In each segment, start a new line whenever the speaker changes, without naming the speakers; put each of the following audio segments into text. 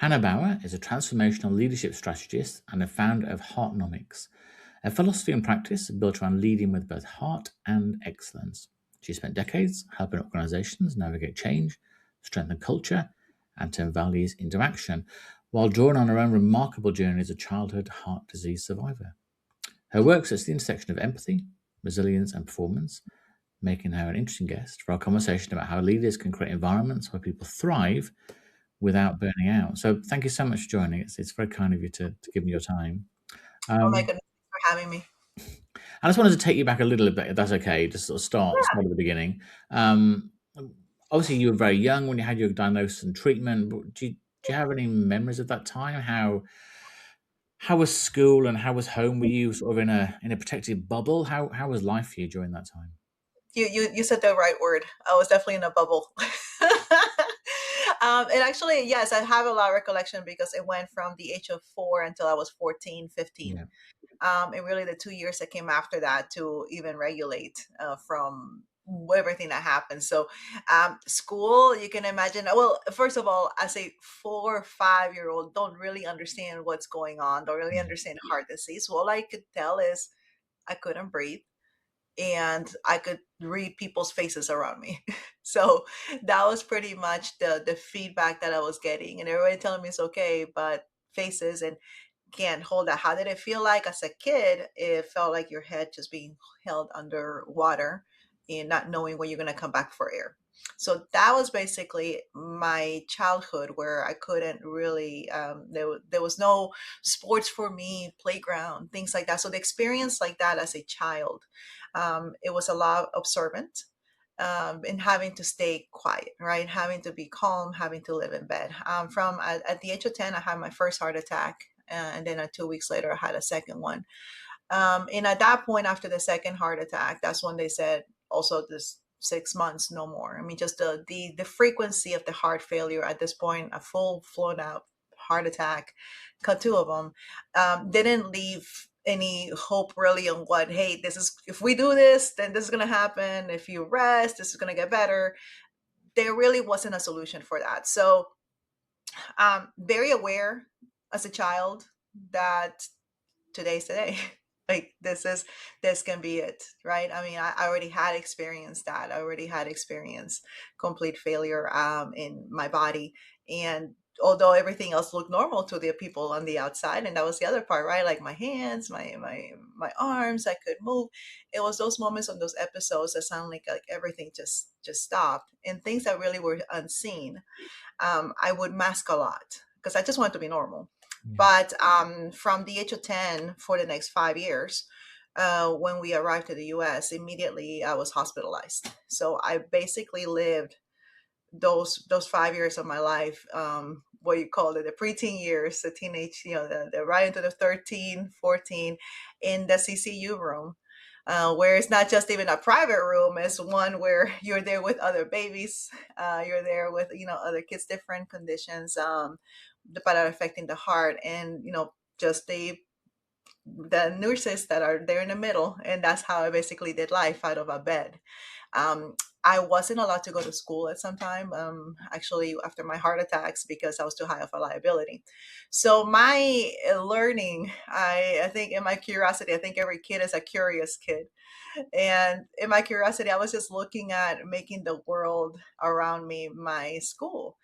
Hanna Bauer is a transformational leadership strategist and a founder of Heartnomics, a philosophy and practice built around leading with both heart and excellence. She spent decades helping organizations navigate change, strengthen culture, and turn values into action, while drawing on her own remarkable journey as a childhood heart disease survivor. Her work sits at the intersection of empathy, resilience, and performance, making her an interesting guest for our conversation about how leaders can create environments where people thrive without burning out. So thank you so much for joining us. It's very kind of you to give me your time.
Oh my
Um,
goodness, thanks for having me.
I just wanted to take you back a little bit, if that's okay, just sort of start at the beginning. Um, Obviously, you were very young when you had your diagnosis and treatment. But do you have any memories of that time? How was school and how was home? Were you sort of in a protected bubble? How was life for you during that time?
You said the right word. I was definitely in a bubble. And actually, yes, I have a lot of recollection because it went from the age of 4 until I was 14, 15.
Yeah.
And really the 2 years that came after that to even regulate from everything that happened. So school, you can imagine, well, first of all, as a 4 or 5 year old, don't really understand what's going on, don't really
Mm.
understand heart disease. All I could tell is I couldn't breathe and I could read people's faces around me. So that was pretty much the feedback that I was getting. And everybody telling me it's okay, but faces and can't hold that. How did it feel like as a kid? It felt like your head just being held under water and not knowing when you're going to come back for air. So that was basically my childhood where I couldn't really, there was no sports for me, playground, things like that. So the experience like that as a child, it was a lot observant and having to stay quiet, right? Having to be calm, having to live in bed. From at the age of 10, I had my first heart attack. And then 2 weeks later, I had a second one. And at that point, after the second heart attack, that's when they said also this 6 months, no more. I mean, just the frequency of the heart failure at this point, a full flown out heart attack, cut two of them, didn't leave any hope really on what, hey, this is, if we do this, then this is going to happen. If you rest, this is going to get better. There really wasn't a solution for that. So very aware as a child that today's today. Like this can be it, right? I mean, I already had experienced that. I already had experienced complete failure in my body. And although everything else looked normal to the people on the outside, and that was the other part, right? Like my hands, my arms, I could move. It was those moments on those episodes that sound like everything just stopped. And things that really were unseen, I would mask a lot because I just wanted to be normal.
Yeah.
But from the age of 10 for the next 5 years, when we arrived to the US, immediately I was hospitalized. So I basically lived those 5 years of my life, what you call it, the preteen years, the teenage, the right into the 13, 14 in the CCU room. Where it's not just even a private room, it's one where you're there with other babies, you're there with other kids, different conditions that are affecting the heart, and just the nurses that are there in the middle, and that's how I basically did life out of a bed. um, I wasn't allowed to go to school at some time, actually, after my heart attacks because I was too high of a liability. So my learning, I think in my curiosity, I think every kid is a curious kid. And in my curiosity, I was just looking at making the world around me my school.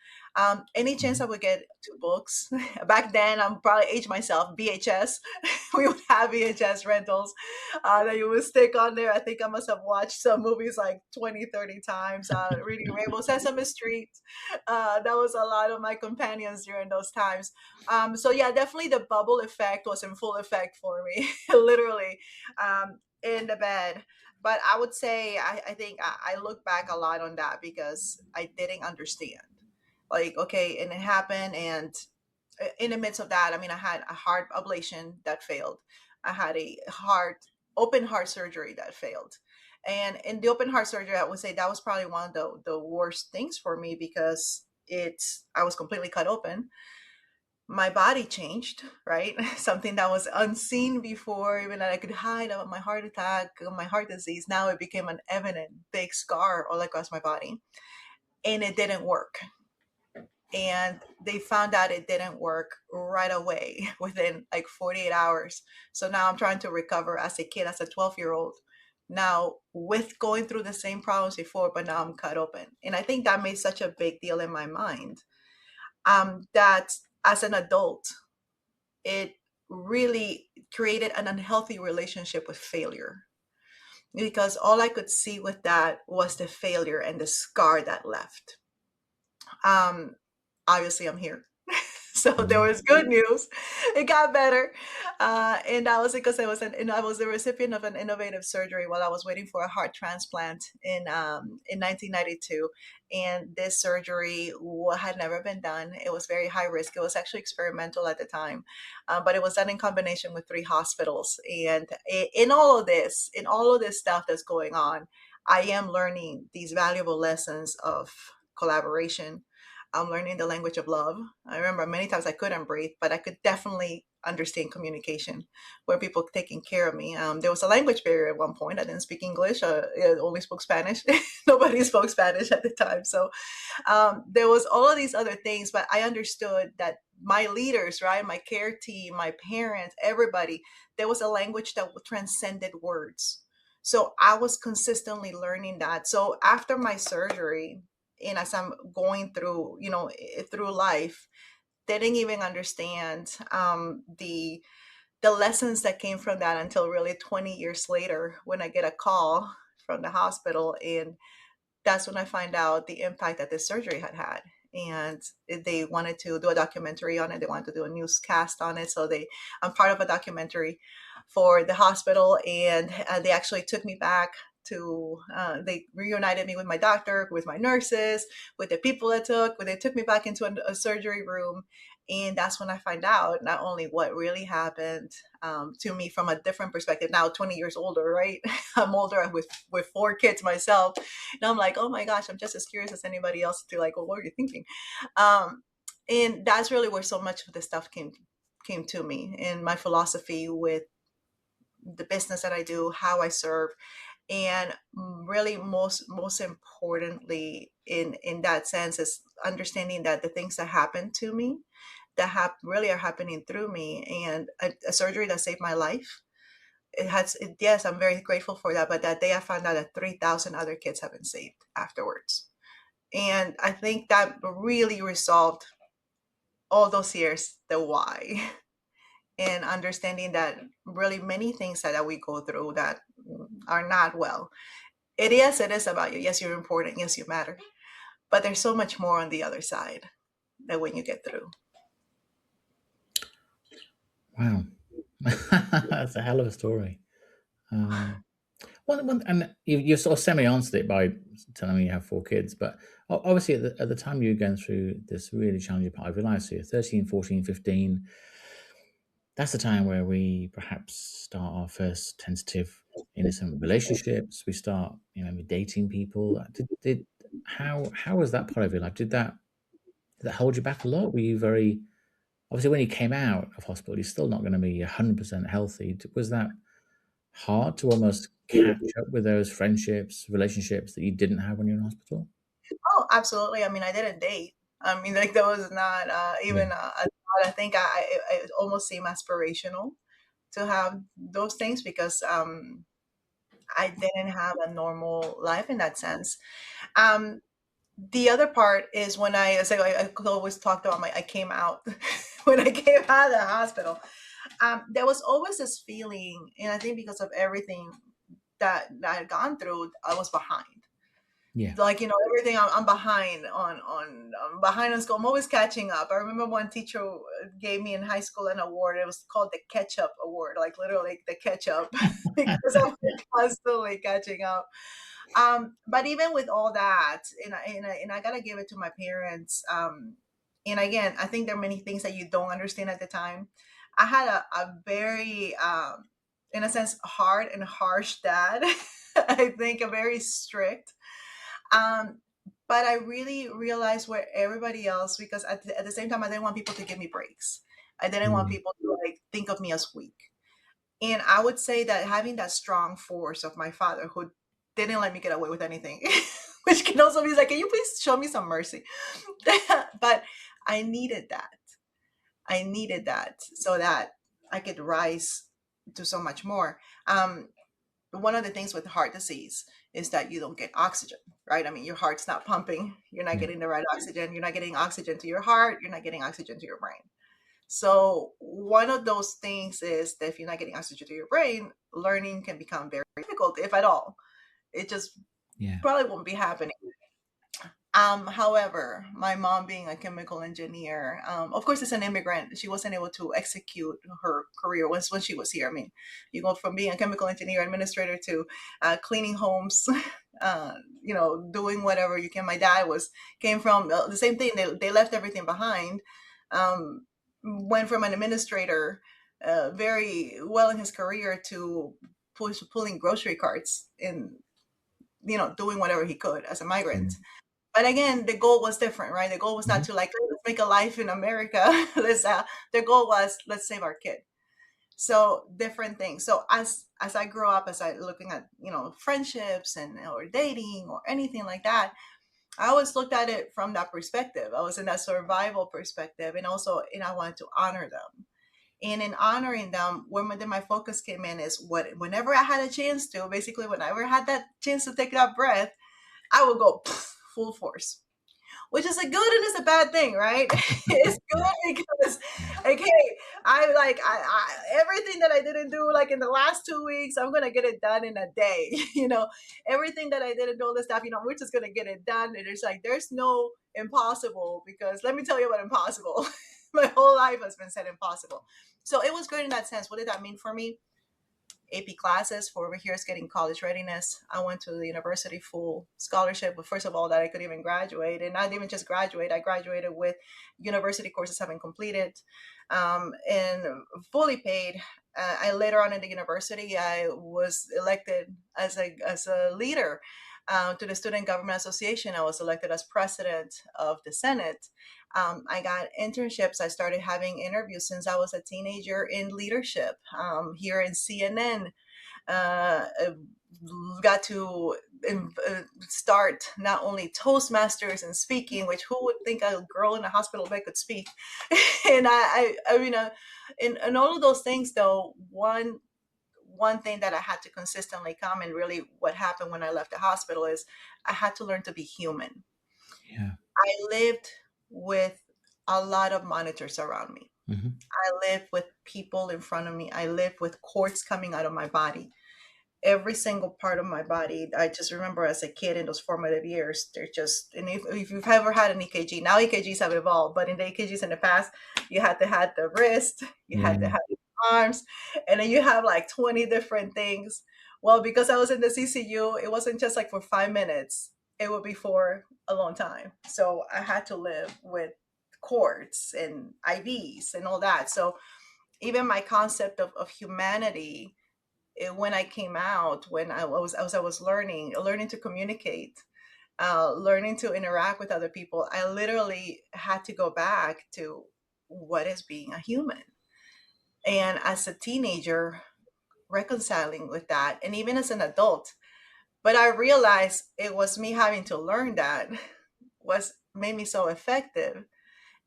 Any chance I
Mhm.
would get two books. Back then, I'm probably age myself, VHS. We would have VHS rentals that you would stick on there. I think I must have watched some movies like 20, 30 times, reading Rainbow Sesame Street. That was a lot of my companions during those times. So yeah, definitely the bubble effect was in full effect for me, literally, in the bed. But I would say I think I look back a lot on that because I didn't understand. Like, okay, and it happened, and in the midst of that, I mean, I had a heart ablation that failed. I had a heart open heart surgery that failed. And in the open heart surgery, I would say that was probably one of the worst things for me because I was completely cut open. My body changed, right? Something that was unseen before, even that I could hide about my heart attack, my heart disease. Now it became an evident big scar all across my body. And it didn't work. and they found out it didn't work right away within like 48 hours. So now I'm trying to recover as a kid, as a 12-year-old, now with going through the same problems before, but now I'm cut open. And I think that made such a big deal in my mind, that as an adult, it really created an unhealthy relationship with failure, because all I could see with that was the failure and the scar that left. Um, Obviously, I'm here. So there
Mhm.
was good news. It got better, and that was because I was the recipient of an innovative surgery while I was waiting for a heart transplant in 1992. And this surgery had never been done. It was very high risk. It was actually experimental at the time, but it was done in combination with 3 hospitals. And in all of this stuff that's going on, I am learning these valuable lessons of collaboration. I'm learning the language of love. I remember many times I couldn't breathe, but I could definitely understand communication where people taking care of me. There was a language barrier at one point. I didn't speak English. I only spoke Spanish. Nobody spoke Spanish at the time. So there was all of these other things, but I understood that my leaders, right, my care team, my parents, everybody, there was a language that transcended words. So I was consistently learning that. So after my surgery, and as I'm going through, through life, they didn't even understand the lessons that came from that until really 20 years later, when I get a call from the hospital, and that's when I find out the impact that this surgery had had. And they wanted to do a documentary on it. They wanted to do a newscast on it. So I'm part of a documentary for the hospital, and they actually took me back to. They reunited me with my doctor, with my nurses, with the people they took me back into a surgery room, and that's when I find out not only what really happened to me from a different perspective. Now, 20 years older, right? I'm older with 4 kids myself, and I'm like, oh my gosh, I'm just as curious as anybody else to like, well, what are you thinking? Um, and that's really where so much of this stuff came to me, and my philosophy with the business that I do, how I serve, and really most importantly in that sense is understanding that the things that happen to me that really are happening through me, and a surgery that saved my life. Yes, I'm very grateful for that. But that day I found out that 3,000 other kids have been saved afterwards. And I think that really resolved all those years the why, and understanding that really many things that we go through that are not well. It is about you. Yes, you're important. Yes, you matter. But there's so much more on the other side that when you get through.
Wow. That's a hell of a story. Um, and you sort of semi-answered it by telling me you have 4 kids, but obviously at the time you were going through this really challenging part of your life, so you're 13, 14, 15, that's the time where we perhaps start our first tentative innocent relationships. We start, dating people. How was that part of your life? Did that hold you back a lot? Were you very obviously when you came out of hospital, you're still not going to be 100% healthy. Was that hard to almost catch up with those friendships, relationships that you didn't have when you were in hospital?
Oh, absolutely. I mean, I didn't date. I mean, like that was not
Yeah.
even a thought. I think it almost seemed aspirational to have those things, because I didn't have a normal life in that sense. Um, the other part is when I always talked about I came out when I came out of the hospital. There was always this feeling, and I think because of everything that I had gone through, I was behind.
Yeah.
Like, everything, I'm behind I'm behind on school. I'm always catching up. I remember one teacher gave me in high school an award. It was called the catch up award, like literally the catch up, because I'm constantly catching up. But even with all that, and I gotta give it to my parents. And again, I think there are many things that you don't understand at the time. I had a very in a sense hard and harsh dad. I think a very strict, um, but I really realized where everybody else, because at the same time, I didn't want people to give me breaks. I didn't want
Mm.
people to like think of me as weak. And I would say that having that strong force of my father, who didn't let me get away with anything, which can also be like, can you please show me some mercy? But I needed that. I needed that so that I could rise to so much more. One of the things with heart disease is that you don't get oxygen, right? I mean, your heart's not pumping, you're not
Yeah.
getting the right oxygen, you're not getting oxygen to your heart, you're not getting oxygen to your brain. So one of those things is that if you're not getting oxygen to your brain, learning can become very difficult, if at all. It just
Yeah.
probably won't be happening. However, my mom being a chemical engineer, of course, as an immigrant, she wasn't able to execute her career when she was here. I mean, you go from being a chemical engineer administrator to cleaning homes, doing whatever you can. My dad came from the same thing. They left everything behind. Went from an administrator, very well in his career, to pulling grocery carts and doing whatever he could as a migrant.
Mm.
But again, the goal was different, right? The goal was not
Mhm.
to like, let's make a life in America. The goal was, let's save our kid. So different things. So as I grow up, as I looking at friendships and or dating or anything like that, I always looked at it from that perspective. I was in that survival perspective, and also, I wanted to honor them. And in honoring them, then my focus came in is whenever I had a chance to, basically, whenever I had that chance to take that breath, I would go full force, which is a good and it's a bad thing, right? It's
Yeah.
good because,
Yeah.
like, hey, everything that I didn't do like in the last 2 weeks, I'm gonna get it done in a day. Everything that I didn't do, all this stuff, we're just gonna get it done. And it's like there's no impossible, because let me tell you about impossible. My whole life has been said impossible. So it was good in that sense. What did that mean for me? AP classes for over here is getting college readiness. I went to the university full scholarship, but first of all, that I could even graduate, and not even just graduate. I graduated with university courses having completed, and fully paid. I later on in the university, I was elected as a leader to the Student Government Association. I was elected as president of the Senate. I got internships. I started having interviews since I was a teenager in leadership here in CNN. Uh, got to start not only Toastmasters and speaking, which who would think a girl in a hospital bed could speak? And I mean, in all of those things, though, one thing that I had to consistently come, and really what happened when I left the hospital, is I had to learn to be human.
Yeah.
I lived with a lot of monitors around me.
Mhm.
I lived with people in front of me. I lived with cords coming out of my body. Every single part of my body. I just remember as a kid in those formative years, they're just, and if you've ever had an EKG, now EKGs have evolved, but in the EKGs in the past, you had to have the wrist, you had to
Yeah.
have the arms, and then you have like 20 different things. Well, because I was in the CCU, it wasn't just like for 5 minutes, it would be for a long time. So I had to live with cords and IVs and all that. So even my concept of humanity, when I came out, when I was learning to communicate, learning to interact with other people, I literally had to go back to what is being a human. And as a teenager, reconciling with that, and even as an adult, but I realized it was me having to learn that was made me so effective.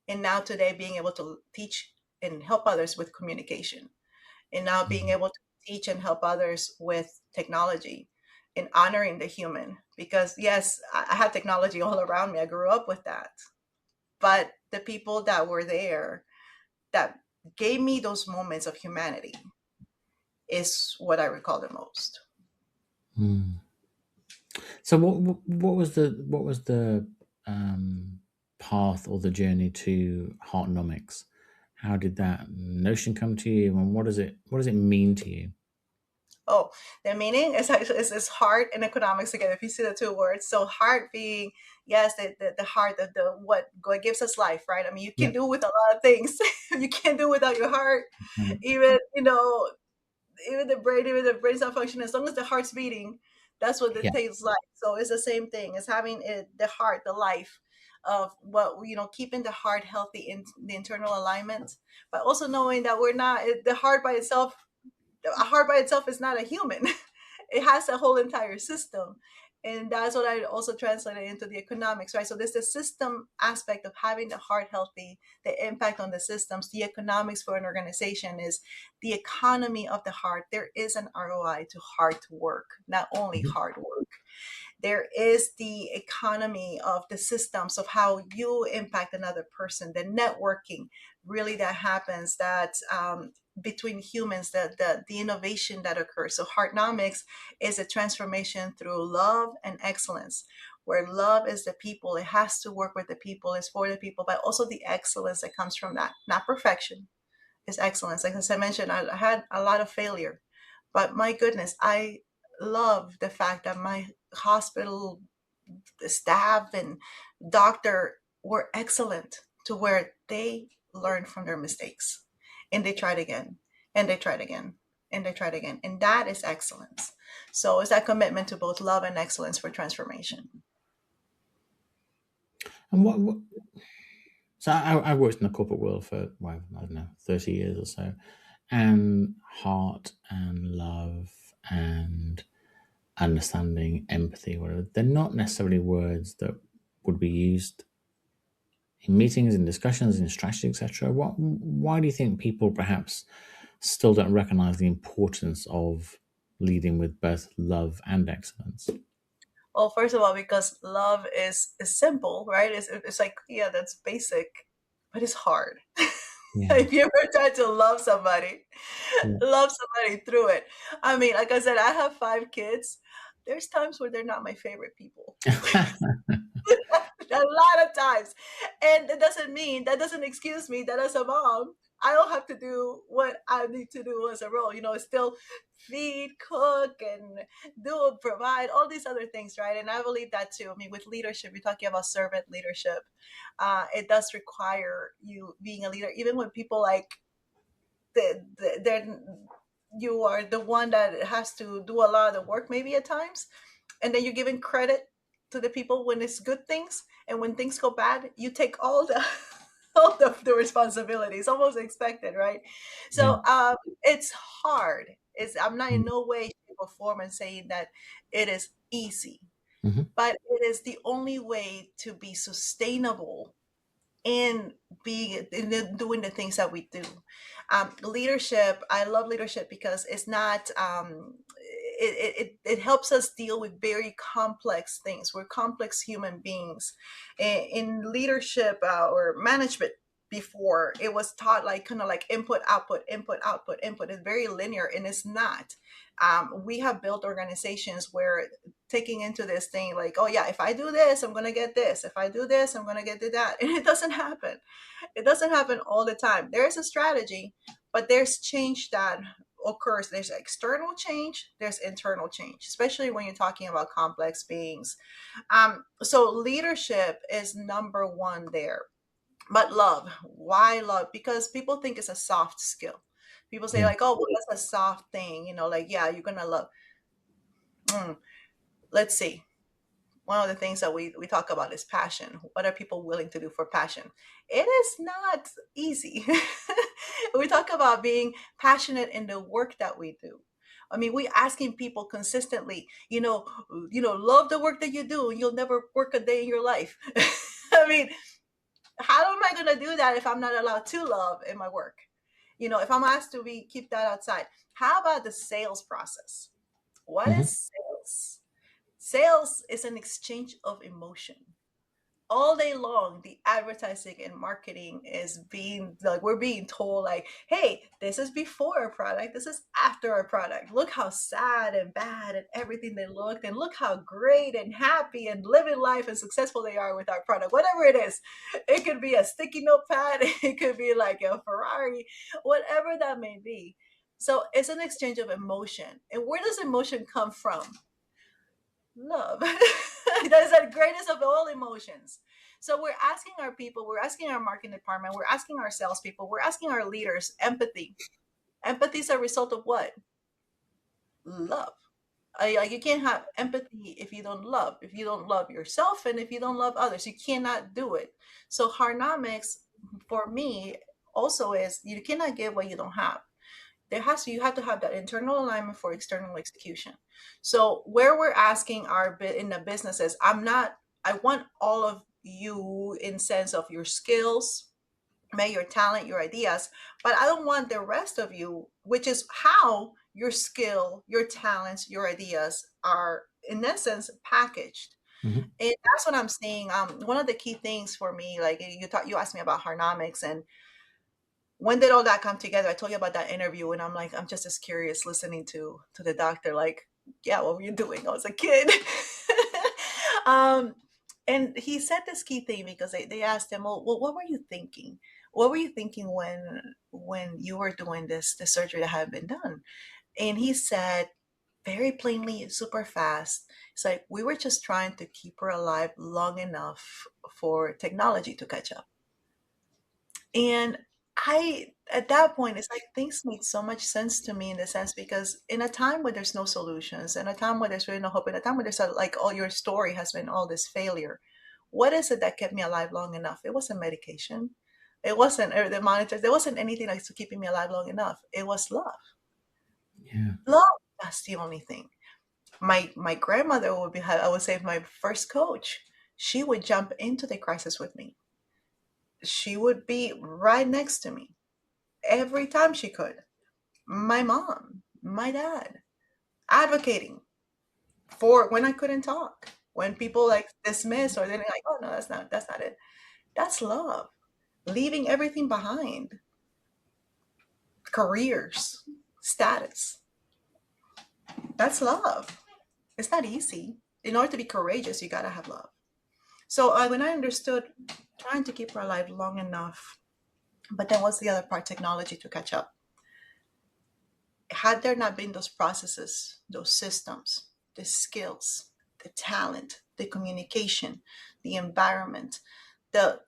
And now today, being able to teach and help others with communication, and now being
Mhm.
able to teach and help others with technology and honoring the human, because yes, I had technology all around me, I grew up with that, but the people that were there that gave me those moments of humanity is what I recall the most.
Mm. So what was the path or the journey to Heartnomics? How did that notion come to you, and what does it mean to you?
Oh, the meaning is actually is heart and economics together. If you see the two words, so heart being, yes, the heart of the what gives us life, right? I mean, you can
Yeah.
do with a lot of things. You can't do without your heart.
Right.
Even even the brain's not functioning. As long as the heart's beating, that's what it
Yeah.
takes life. So it's the same thing. It's having the heart, the life of what keeping the heart healthy in the internal alignment, but also knowing that we're not the heart by itself. A heart by itself is not a human. It has a whole entire system, And that's what I also translated into the economics, right? So there's the system aspect of having the heart healthy, the impact on the systems. The economics for an organization is the economy of the heart. There is an ROI to hard work, not only
Mhm.
hard work. There is the economy of the systems of how you impact another person, the networking really that happens, that between humans, the innovation that occurs. So Heartnomics is a transformation through love and excellence, where love is the people. It has to work with the people, it's for the people, but also the excellence that comes from that. Not perfection, it's excellence. Like as I mentioned, I had a lot of failure, but my goodness, I love the fact that my hospital staff and doctor were excellent to where they learned from their mistakes and they tried again and they tried again and they tried again. And that is excellence. So it's that commitment to both love and excellence for transformation.
And what so I worked in the corporate world for, well, I don't know, 30 years or so. And heart and love and understanding, empathy, whatever, they're not necessarily words that would be used in meetings, in discussions, in strategy, etc. Why do you think people perhaps still don't recognize the importance of leading with both love and excellence?
Well, first of all, because love is simple, right? It's like, yeah, that's basic, but it's hard.
Yeah.
If you ever try to
Yeah.
love somebody through it. I mean, like I said, I have 5 kids. There's times where they're not my favorite people. A lot of times. And that doesn't excuse me that as a mom, I don't have to do what I need to do as a role. It's still feed, cook, and do, provide, all these other things, right? And I believe that too. I mean, with leadership, you're talking about servant leadership. It does require you being a leader, even when people like, they're you are the one that has to do a lot of the work maybe at times, and then you're giving credit to the people when it's good things, and when things go bad you take all the all the responsibility. It's almost expected, right?
Yeah.
So it's hard. I'm not in
Mm.
no way shape or form and saying that it is easy,
Mhm.
but it is the only way to be sustainable in being in doing the things that we do. Leadership, I love leadership because it's not it helps us deal with very complex things. We're complex human beings. In leadership or management, before it was taught like kind of like input output input output input. It's very linear, and it's not. We have built organizations where taking into this thing like, oh yeah, if I do this I'm going to get this, if I do this I'm going to get to that, and it doesn't happen. It doesn't happen all the time. There's a strategy, but there's change that occurs. There's external change, there's internal change, especially when you're talking about complex beings. So leadership is number one there. But love, why love? Because people think it's a soft skill. People say
Yeah.
like, oh well, that's a soft thing, like, yeah, you're gonna love. Mm, let's see. One of the things that we talk about is passion. What are people willing to do for passion? It is not easy. We talk about being passionate in the work that we do. I mean, we asking people consistently, love the work that you do, and you'll never work a day in your life. I mean, how am I going to do that if I'm not allowed to love in my work? If I'm asked to be keep that outside. How about the sales process? What
Mhm.
is sales? Sales is an exchange of emotion. All day long, the advertising and marketing is being like, we're being told like, hey, this is before a product, this is after a product. Look how sad and bad and everything they looked, and look how great and happy and living life and successful they are with our product. Whatever it is, it could be a sticky notepad, it could be like a Ferrari, whatever that may be. So it's an exchange of emotion. And where does emotion come from? Love. That's the greatest of all emotions. So we're asking our people, we're asking our marketing department, we're asking our salespeople, we're asking our leaders empathy. Empathy is a result of what? Love. Like, you can't have empathy if you don't love. If you don't love yourself and if you don't love others, you cannot do it. So Harnomics, for me, also is you cannot give what you don't have. You have to have that internal alignment for external execution. So where we're asking our bit in the businesses, I want all of you in sense of your skills, your talent, your ideas, but I don't want the rest of you, which is how your skill, your talents, your ideas are in essence packaged.
Hmm.
And that's what I'm seeing. One of the key things for me, like you asked me about Heartnomics, and when did all that come together? I told you about that interview, and I'm like, I'm just as curious listening to the doctor. Like, yeah, what were you doing? I was a kid. um, and he said this key thing because they asked him, well, what were you thinking? What were you thinking when you were doing the surgery that had been done? And he said very plainly, super fast, it's like we were just trying to keep her alive long enough for technology to catch up. And at that point, it's like things made so much sense to me in the sense because in a time where there's no solutions, in a time where there's really no hope, in a time where there's like all your story has been all this failure, what is it that kept me alive long enough? It wasn't medication. It wasn't or the monitors. There wasn't anything that's keeping me alive long enough. It was love.
Yeah.
Love. That's the only thing. My grandmother would be, I would say, my first coach. She would jump into the crisis with me. She would be right next to me every time she could. My mom, my dad, advocating for when I couldn't talk, when people like dismiss or they're like, oh no, that's not it. That's love. Leaving everything behind, careers, status. That's love. It's not easy. In order to be courageous, you gotta have love. So when I understood trying to keep her alive long enough, but then what's the other part? Technology to catch up. Had there not been those processes, those systems, the skills, the talent, the communication, the environment, the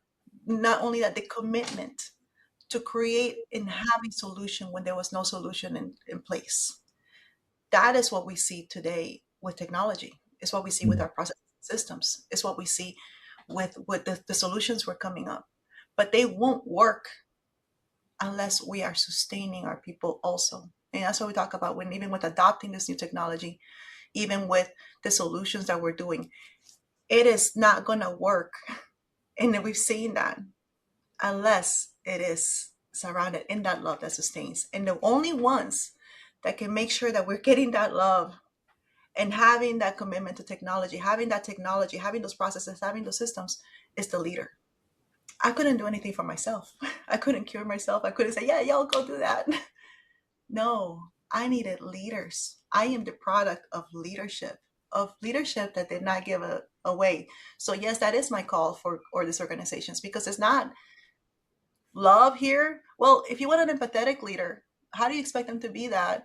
not only that, the commitment to create and have a solution when there was no solution in place. That is what we see today with technology. It's what we see with
Mm.
our process systems. It's what we see with the solutions we're coming up. But they won't work unless we are sustaining our people also. And that's what we talk about when even with adopting this new technology, even with the solutions that we're doing, it is not going to work. And we've seen that unless it is surrounded in that love that sustains. And the only ones that can make sure that we're getting that love and having that commitment to technology, having those processes, having those systems is the leader. I couldn't do anything for myself. I couldn't cure myself. I couldn't say, yeah, y'all go do that. No, I needed leaders. I am the product of leadership that did not give away. So yes, that is my call for or these organizations because it's not love here. Well, if you want an empathetic leader, how do you expect them to be that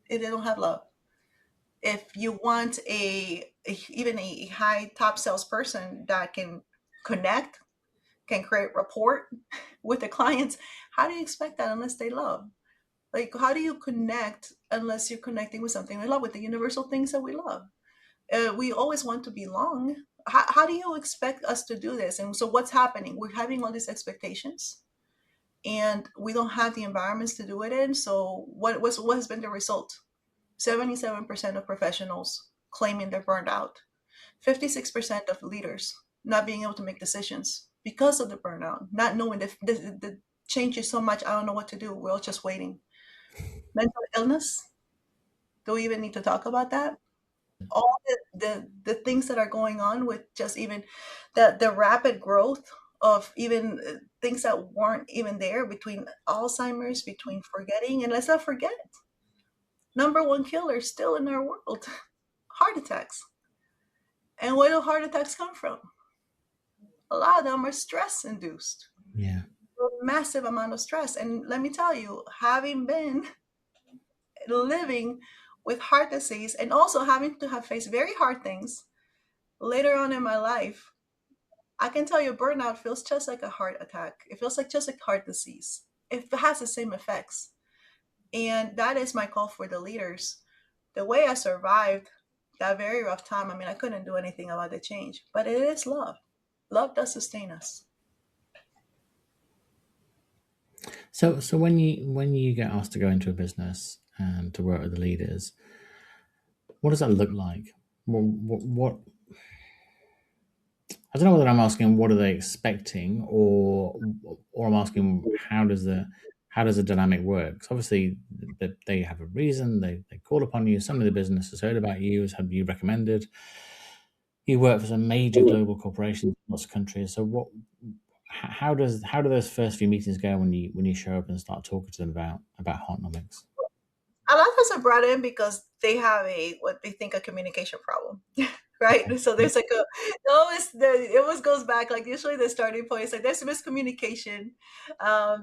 if they don't have love? If you want even a high top salesperson that can connect, can create rapport with the clients, how do you expect that unless they love? Like, how do you connect unless you're connecting with something we love, with the universal things that we love? We always want to belong. How do you expect us to do this? And so, what's happening? We're having all these expectations, and we don't have the environments to do it in. So, what has been the result? 77% of professionals claiming they're burned out. 56% of leaders not being able to make decisions because of the burnout, not knowing the change is so much. I don't know what to do. We're all just waiting. Mental illness. Do we even need to talk about that? All the things that are going on with just even the rapid growth of even things that weren't even there between Alzheimer's, between forgetting, and let's not forget, number one killer still in our world, heart attacks. And where do heart attacks come from? A lot of them are stress induced,
Yeah.
massive amount of stress. And let me tell you, having been living with heart disease and also having to have faced very hard things later on in my life, I can tell you burnout feels just like a heart attack. It feels like just like heart disease. It has the same effects. And that is my call for the leaders. The way I survived that very rough time, I mean, I couldn't do anything about the change, but it is love. Love does sustain us.
So when you get asked to go into a business and to work with the leaders, what does that look like? What I don't know whether I'm asking what are they expecting, or I'm asking how does the dynamic work? 'Cause obviously, they have a reason. They call upon you. Somebody in the business has heard about you, has had you recommended. You work for some major global corporations in lots of countries. So how do those first few meetings go when you show up and start talking to them about Heartnomics?
A lot of us are brought in because they have a what they think a communication problem, right? So
Yeah.
there's like a it always goes back like usually the starting point is like there's miscommunication.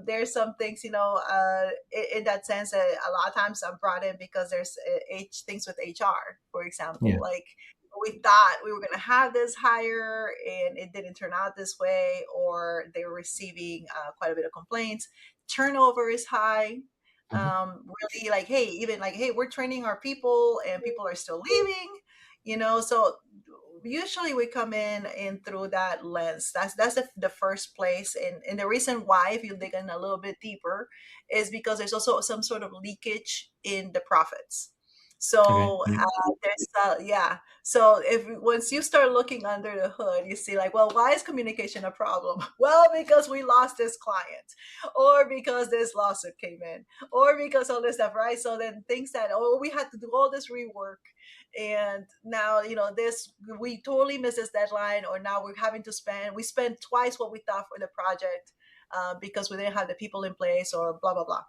There's some things in that sense that a lot of times I'm brought in because there's things with HR, for
Yeah.
example, like we thought we were going to have this hire and it didn't turn out this way, or they were receiving quite a bit of complaints. Turnover is high,
Mhm.
really, like hey, even like hey, we're training our people and people are still leaving, so usually we come in through that lens. That's the first place, and the reason why, if you dig in a little bit deeper, is because there's also some sort of leakage in the profits.
Okay.
So
Yeah.
there's yeah, so if once you start looking under the hood, you see like, well, why is communication a problem? Well, because we lost this client, or because this lawsuit came in, or because all this stuff, right? So then things that, oh, we had to do all this rework, and now this, we totally missed this deadline, or now we're having to we spent twice what we thought for the project, because we didn't have the people in place, or blah blah blah.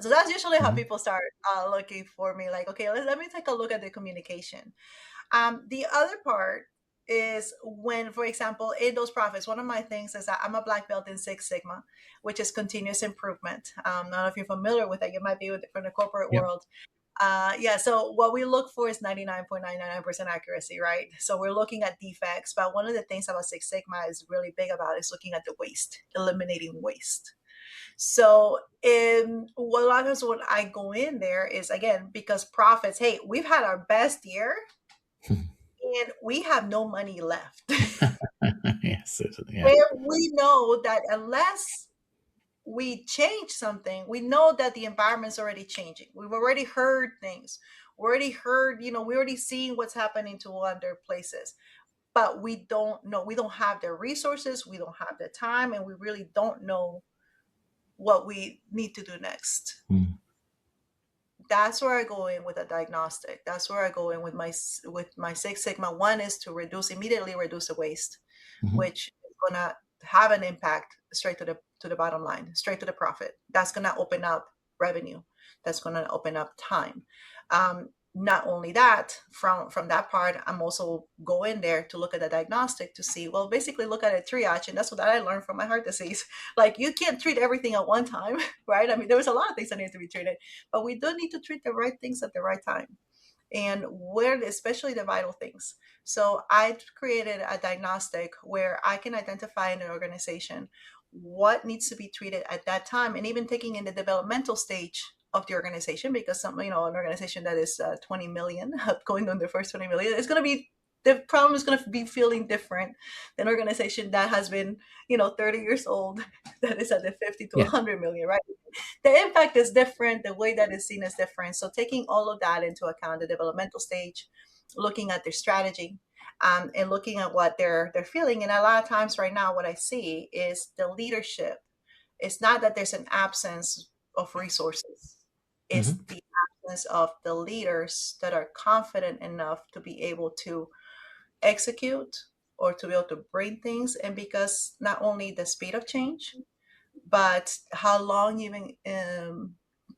So that's usually how
Mhm.
people start looking for me, like, okay, let me take a look at the communication. The other part is when, for example, in those profits, one of my things is that I'm a black belt in Six Sigma, which is continuous improvement. I don't know if you're familiar with it. You might be from the corporate
Yep.
world. Yeah, so what we look for is 99.999% accuracy, right? So we're looking at defects, but one of the things about Six Sigma is really big about is looking at the waste, eliminating waste. So in what a lot of times when I go in there is again because profits, hey, we've had our best year and we have no money left.
Yes. Yeah.
And we know that unless we change something, we know that the environment's already changing. We've already heard things. We already heard, we already seen what's happening to other places. But we don't know, we don't have the resources, we don't have the time, and we really don't know what we need to do next.
Mm.
That's where I go in with a diagnostic. That's where I go in with my Six Sigma. One is to immediately reduce the waste,
Mhm.
which is gonna have an impact straight to the bottom line, straight to the profit. That's gonna open up revenue. That's gonna open up time. Not only that, from that part, I'm also going there to look at the diagnostic to see, well, basically look at a triage, and that's what I learned from my heart disease. Like you can't treat everything at one time, right? I mean, there was a lot of things that need to be treated, but we do need to treat the right things at the right time, and where especially the vital things. So I created a diagnostic where I can identify in an organization what needs to be treated at that time, and even taking in the developmental stage of the organization, because an organization that is 20 million going on the first 20 million, it's going to be, the problem is going to be feeling different than an organization that has been 30 years old, that is at the 50 to
Yeah.
100 million, right? The impact is different, the way that is seen is different. So taking all of that into account, the developmental stage, looking at their strategy, and looking at what they're feeling. And a lot of times right now what I see is the leadership. It's not that there's an absence of resources, it's
Mhm.
the absence of the leaders that are confident enough to be able to execute, or to be able to bring things. And because not only the speed of change, but how long even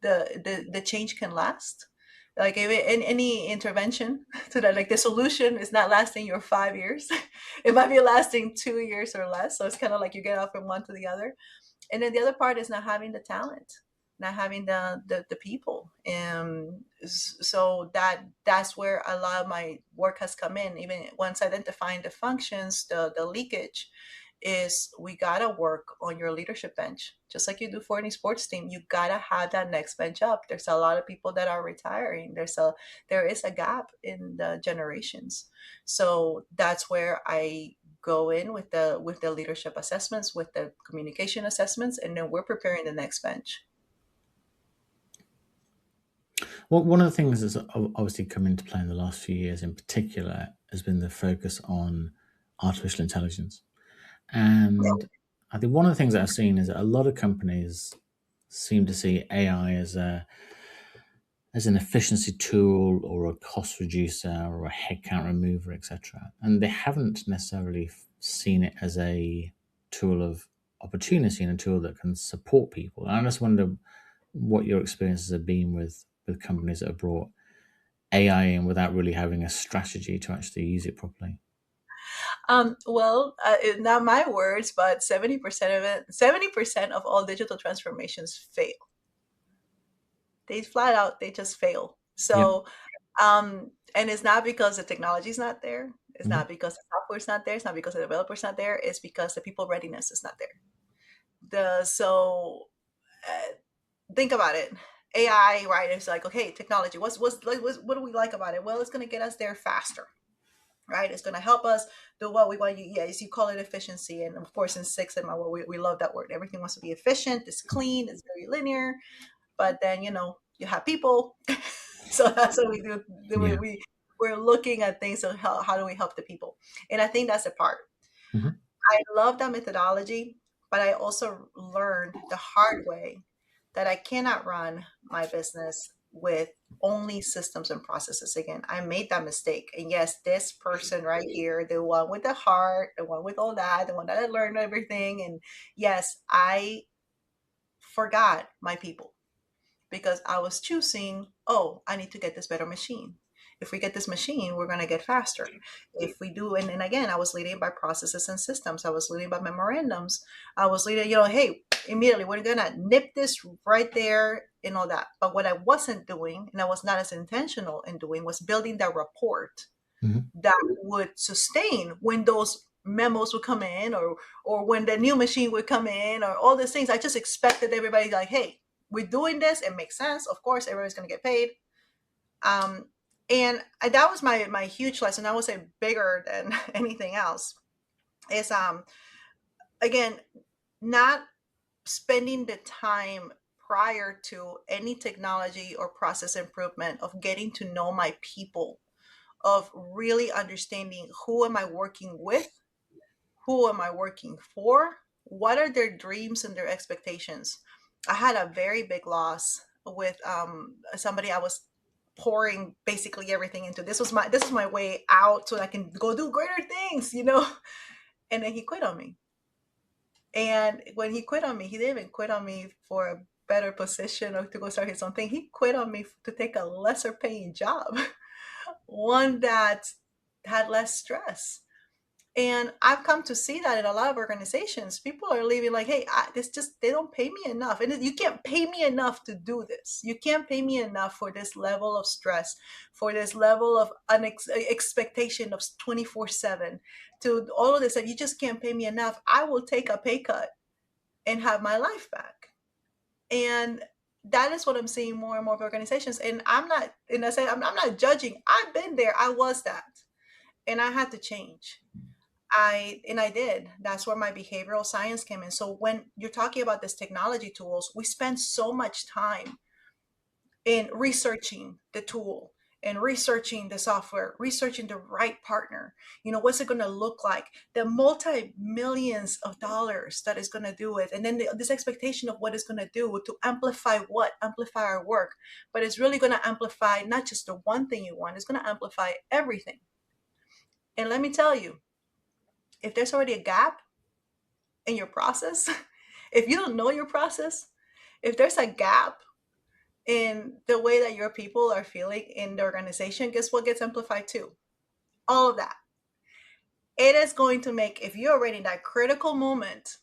the change can last. Like if in any intervention to that, like the solution is not lasting your 5 years, it might be lasting 2 years or less. So it's kind of like you get off from one to the other. And then the other part is not having the talent, not having the people. And so that's where a lot of my work has come in. Even once identifying the functions, the leakage is, we gotta work on your leadership bench, just like you do for any sports team. You gotta have that next bench up. There's a lot of people that are retiring. There is a gap in the generations. So that's where I go in with the leadership assessments, with the communication assessments, and then we're preparing the next bench.
Well, one of the things that's obviously come into play in the last few years in particular has been the focus on artificial intelligence. And I think one of the things that I've seen is that a lot of companies seem to see AI as an efficiency tool or a cost reducer or a headcount remover, etc. And they haven't necessarily seen it as a tool of opportunity and a tool that can support people. And I just wonder what your experiences have been with companies that have brought AI in without really having a strategy to actually use it properly.
Well, not my words, but 70% of it, 70% of all digital transformations fail. They flat out, they just fail.
Yeah.
So, and it's not because the technology is not there. It's
Mhm.
not because the software is not there. It's not because the developer is not there. It's because the people readiness is not there. Think about it. AI, right? It's like, okay, technology. What do we like about it? Well, it's going to get us there faster, right? It's going to help us do what we want. Yes, you call it efficiency, and of course, in Six Sigma, we love that word. Everything wants to be efficient. It's clean. It's very linear. But then you have people, so that's what we do.
Yeah.
We're looking at things of how do we help the people, and I think that's the part.
Mhm.
I love that methodology, but I also learned the hard way that I cannot run my business with only systems and processes. Again, I made that mistake. And yes, this person right here, the one with the heart, the one with all that, the one that I learned everything. And yes, I forgot my people because I was choosing, oh, I need to get this better machine. If we get this machine, we're going to get faster. If we do, and again, I was leading by processes and systems. I was leading by memorandums. I was leading, hey, immediately we're going to nip this right there and all that. But what I wasn't doing, and I was not as intentional in doing, was building that report
Mhm.
that would sustain when those memos would come in, or when the new machine would come in, or all these things. I just expected everybody like, hey, we're doing this. It makes sense. Of course, everybody's going to get paid. And that was my huge lesson. I would say bigger than anything else is, again, not spending the time prior to any technology or process improvement of getting to know my people, of really understanding who am I working with, who am I working for, what are their dreams and their expectations. I had a very big loss with somebody I was pouring basically everything into. This is my way out so I can go do greater things. And then he quit on me. And when he quit on me, he didn't even quit on me for a better position or to go start his own thing. He quit on me to take a lesser paying job, one that had less stress. And I've come to see that in a lot of organizations, people are leaving like, hey, they don't pay me enough. And you can't pay me enough to do this. You can't pay me enough for this level of stress, for this level of expectation of 24/7, to all of this. That you just can't pay me enough. I will take a pay cut and have my life back. And that is what I'm seeing more and more of organizations. And I say, I'm not judging. I've been there. I was that. And I had to change. I did. That's where my behavioral science came in. So when you're talking about these technology tools, we spend so much time in researching the tool and researching the software, researching the right partner. What's it going to look like? The multi-millions of dollars that is going to do it. And then this expectation of what it's going to do to amplify amplify our work. But it's really going to amplify not just the one thing you want, it's going to amplify everything. And let me tell you, if there's already a gap in your process, if you don't know your process, if there's a gap in the way that your people are feeling in the organization, guess what gets amplified too? All of that. It is going to make, if you're already in that critical moment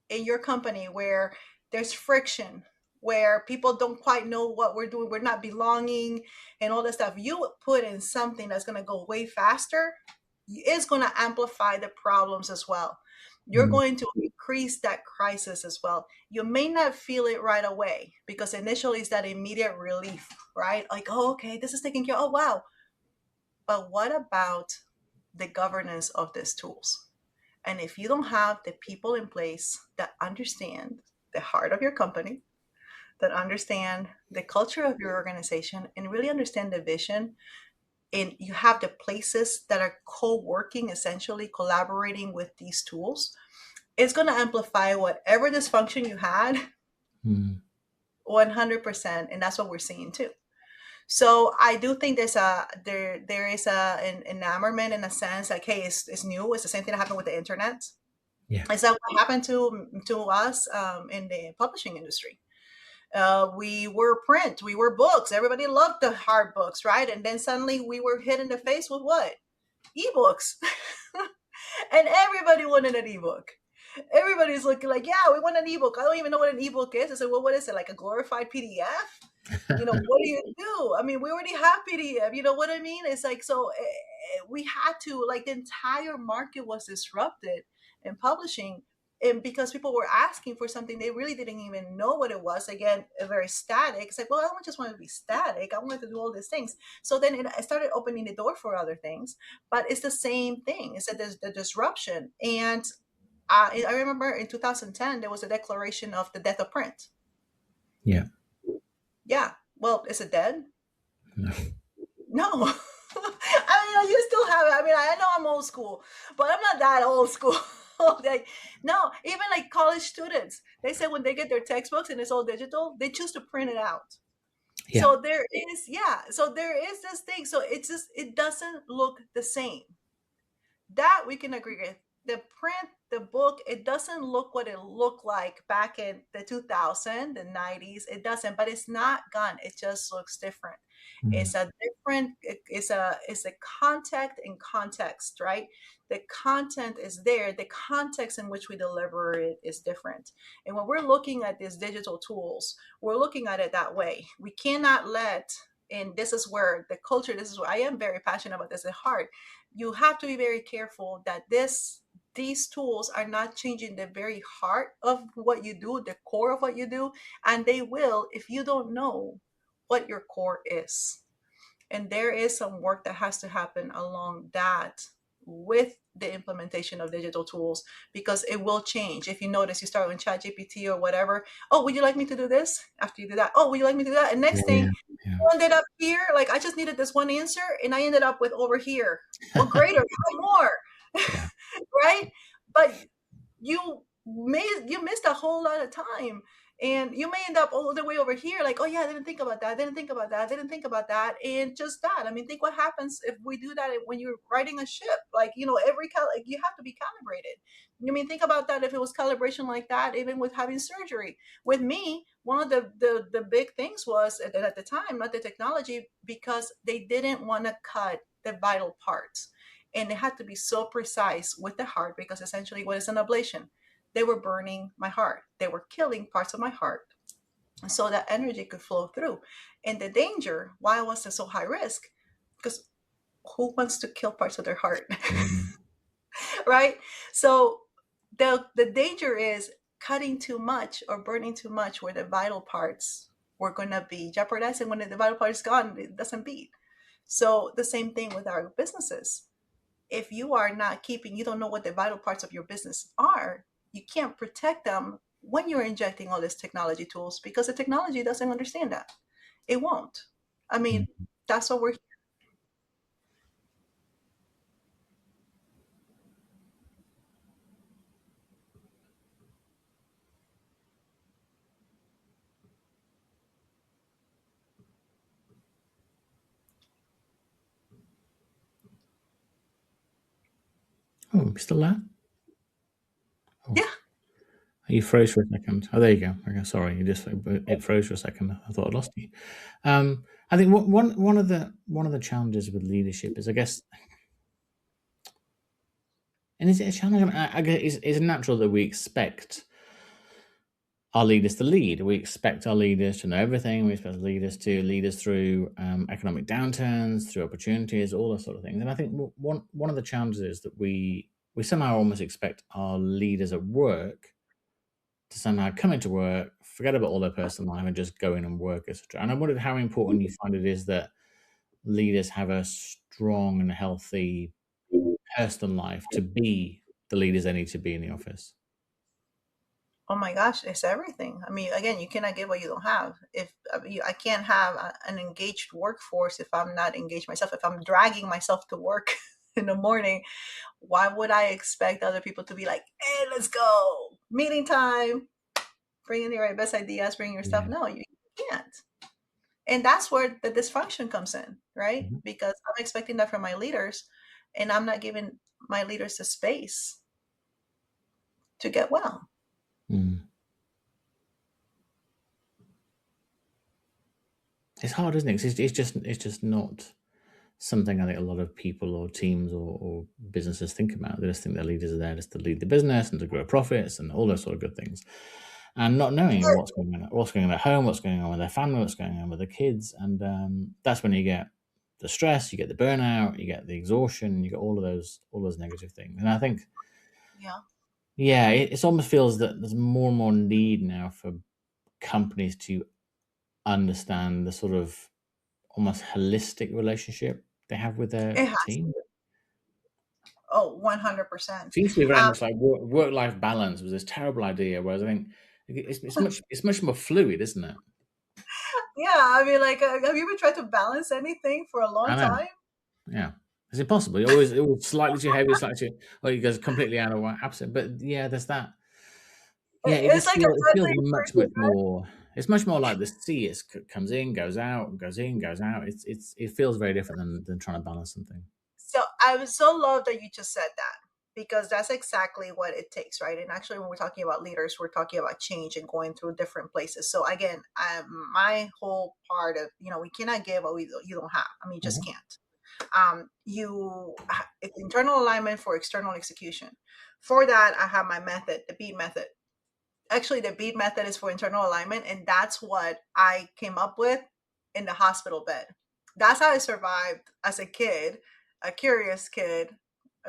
in your company where there's friction, where people don't quite know what we're doing, we're not belonging, and all that stuff, you put in something that's going to go way faster, it's going to amplify the problems as well. You're
Mm.
going to increase that crisis as well. You may not feel it right away because initially it's that immediate relief, right? Like, oh, okay, this is taken care of. Oh, wow. But what about the governance of these tools? And if you don't have the people in place that understand the heart of your company, that understand the culture of your organization, and really understand the vision, and you have the places that are co-working, essentially collaborating with these tools, it's going to amplify whatever dysfunction you had
Mm.
100%. And that's what we're seeing too. So I do think there is an enamorment in a sense, like, hey, it's new. It's the same thing that happened with the internet.
Yeah.
Is that what happened to us in the publishing industry? We were print, we were books. Everybody loved the hard books, right? And then suddenly we were hit in the face with what? Ebooks. And everybody wanted an ebook. Everybody's looking like, yeah, we want an ebook. I don't even know what an ebook is. I said, well, what is it? Like a glorified PDF? What do you do? I mean, we already have PDF. You know what I mean? It's like, so we had to, like, the entire market was disrupted in publishing. And because people were asking for something they really didn't even know what it was. Again, very static. It's like, well, I don't just want to be static. I wanted to do all these things. So then it started opening the door for other things. But it's the same thing. It's that there's the disruption. And I remember in 2010, there was a declaration of the death of print.
Yeah.
Yeah. Well, is it dead?
No.
No. I mean, you still have it. I mean, I know I'm old school, but I'm not that old school. Like, no, even like college students, they say when they get their textbooks and it's all digital, they choose to print it out.
Yeah.
So there is, yeah. So there is this thing. So it's just, it doesn't look the same. That we can agree with. The print, the book, it doesn't look what it looked like back in the 2000s, the 90s. It doesn't, but it's not gone. It just looks different.
Mm.
It's a different, it's a context and context, right? The content is there. The context in which we deliver it is different. And when we're looking at these digital tools, we're looking at it that way. We cannot let, and this is where the culture, this is where I am very passionate about this at heart. You have to be very careful that these tools are not changing the very heart of what you do, the core of what you do, and they will if you don't know what your core is. And there is some work that has to happen along that with the implementation of digital tools, because it will change. If you notice, you start with ChatGPT or whatever. Oh, would you like me to do this? After you do that, oh, would you like me to do that? And next thing,
Yeah. Yeah.
you ended up here. Like, I just needed this one answer, and I ended up with over here. Well, greater, more,
Yeah.
right? But you missed a whole lot of time, and you may end up all the way over here like, oh yeah, I didn't think about that, didn't think about that, didn't think about that. And just that, I mean, think what happens if we do that when you're riding a ship. Like, like, you have to be calibrated. I mean, think about that if it was calibration like that, even with having surgery. With me, one of the big things was at the time, not the technology, because they didn't want to cut the vital parts, and they had to be so precise with the heart, because essentially what is an ablation? They were burning my heart. They were killing parts of my heart so that energy could flow through. And the danger, why was it so high risk? Because who wants to kill parts of their heart?
Mm.
Right? So the danger is cutting too much or burning too much where the vital parts were going to be jeopardized. And when the vital part is gone, it doesn't beat. So the same thing with our businesses. If you are not keeping, you don't know what the vital parts of your business are, you can't protect them when you're injecting all these technology tools, because the technology doesn't understand that. It won't. I mean,
Mm.
that's what we're.
Oh, you still there? Oh,
Yeah.
you froze for a second. Oh, there you go. Okay, sorry, it froze for a second. I thought I lost you. I think one of the challenges with leadership is, I guess, and is it a challenge? I mean, I guess it's natural that we expect our leaders to lead. We expect our leaders to know everything. We expect leaders to lead us through economic downturns, through opportunities, all those sort of things. And I think one of the challenges is that we somehow almost expect our leaders at work to somehow come into work, forget about all their personal life, and just go in and work, etc. And I wondered how important you find it is that leaders have a strong and healthy personal life to be the leaders they need to be in the office?
Oh my gosh, it's everything. I mean, again, you cannot give what you don't have. If I can't have an engaged workforce if I'm not engaged myself, if I'm dragging myself to work in the morning, why would I expect other people to be like, hey, let's go, meeting time, bring in your best ideas, bring your stuff?
Yeah.
No, you can't. And that's where the dysfunction comes in, right?
Mhm.
Because I'm expecting that from my leaders, and I'm not giving my leaders the space to get well.
Mm. It's hard, isn't it? 'Cause it's just not something I think a lot of people or teams or businesses think about. They just think their leaders are there just to lead the business and to grow profits and all those sort of good things, and not knowing what's going on at home, what's going on with their family, what's going on with their kids, and that's when you get the stress, you get the burnout, you get the exhaustion, you get all those negative things. And I think,
Yeah,
yeah, it almost feels that there's more and more need now for companies to understand the sort of almost holistic relationship they have with their
it has.
team.
Oh, 100%.
Seems to be very
Um,
much like work life balance was this terrible idea. Whereas I think it's much more fluid, isn't it?
yeah, I mean, like, have you ever tried to balance anything for a long
I know.
time?
Yeah, it's impossible. It always slightly too heavy, slightly too, or it goes completely out of whack. Absolutely, but yeah, there's that. Yeah,
It's like a
it feels
totally
much more. It's much more like the sea. It comes in, goes out, goes in, goes out. It feels very different than trying to balance something.
So I was so love that you just said that, because that's exactly what it takes, right? And actually, when we're talking about leaders, we're talking about change and going through different places. So again, my whole part of, we cannot give what you don't have. I mean, you just
Mhm.
can't. It's internal alignment for external execution. For that, I have my method, the BEAD method. Actually, the BEAD method is for internal alignment, and that's what I came up with in the hospital bed. That's how I survived as a kid, a curious kid,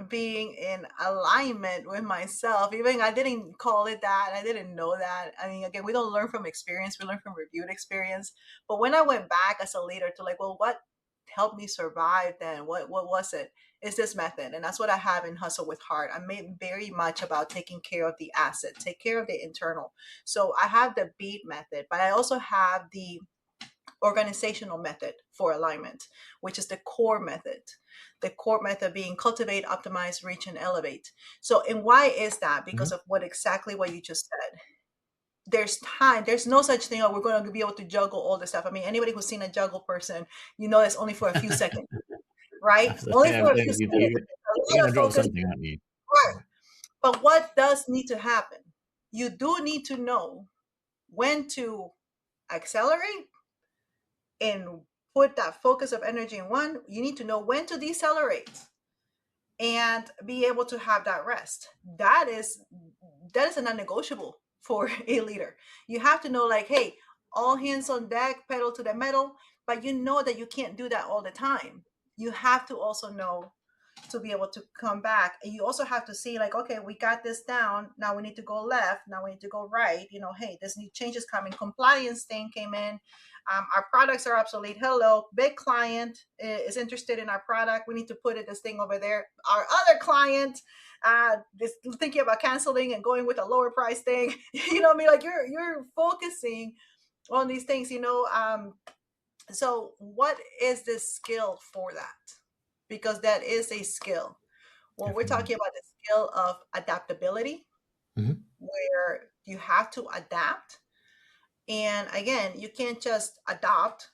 being in alignment with myself. Even I didn't call it that. I didn't know that. I mean, again, we don't learn from experience, we learn from reviewed experience. But when I went back as a leader to like, well, what helped me survive then? What was it? Is this method. And that's what I have in Hustle with Heart. I made very much about taking care of the asset, take care of the internal. So I have the BEAT method, but I also have the organizational method for alignment, which is the core method. The core method being cultivate, optimize, reach, and elevate. So, and why is that? Because
Mhm.
of exactly what you just said. There's time. There's no such thing. Oh, we're going to be able to juggle all this stuff. I mean, anybody who's seen a juggle person, it's only for a few seconds, right?
Absolutely,
Only for a few
absolutely.
seconds.
You're
A lot
gonna
of
drop
focus.
something, aren't you?
Right. But what does need to happen? You do need to know when to accelerate and put that focus of energy in one. You need to know when to decelerate and be able to have that rest. That is a non-negotiable for a leader. You have to know, like, hey, all hands on deck, pedal to the metal, but you know that you can't do that all the time. You have to also know to be able to come back. And you also have to see, like, okay, we got this down. Now we need to go left. Now we need to go right. Hey, this new change is coming. Compliance thing came in. Our products are obsolete. Hello, big client is interested in our product. We need to put this thing over there. Our other client is thinking about canceling and going with a lower price thing. You know what I mean? Like, you're focusing on these things. So what is this skill for that? Because that is a skill. Well, we're
Definitely.
talking about the skill of adaptability,
Mhm.
where you have to adapt. And again, you can't just adopt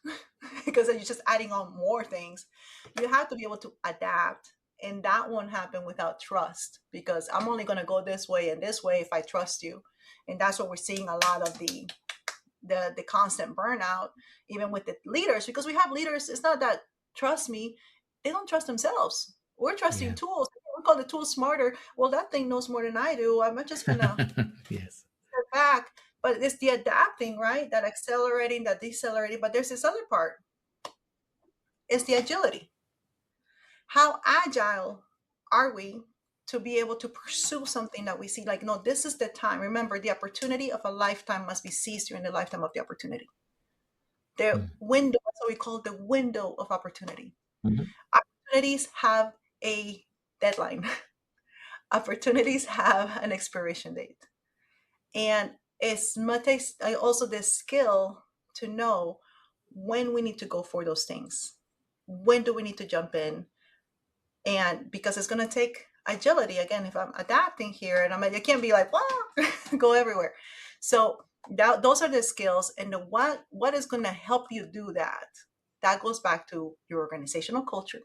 because then you're just adding on more things. You have to be able to adapt. And that won't happen without trust, because I'm only going to go this way and this way if I trust you. And that's what we're seeing a lot of the constant burnout, even with the leaders, because we have leaders. It's not that, trust me, they don't trust themselves. We're trusting
Yeah.
tools. We call the tool smarter. Well, that thing knows more than I do. I'm not just gonna
Yes.
step back. But it's the adapting, right? That accelerating, that decelerating. But there's this other part. It's the agility. How agile are we to be able to pursue something that we see? Like, no, this is the time. Remember, the opportunity of a lifetime must be seized during the lifetime of the opportunity. The
Mm.
window, that's what we call the window of opportunity.
Mhm.
Opportunities have a deadline. Opportunities have an expiration date. And it's also this skill to know when we need to go for those things. When do we need to jump in? And because it's going to take agility again, if I'm adapting here, and I can't be like, wow, go everywhere. So those are the skills, and what is going to help you do that. That goes back to your organizational culture.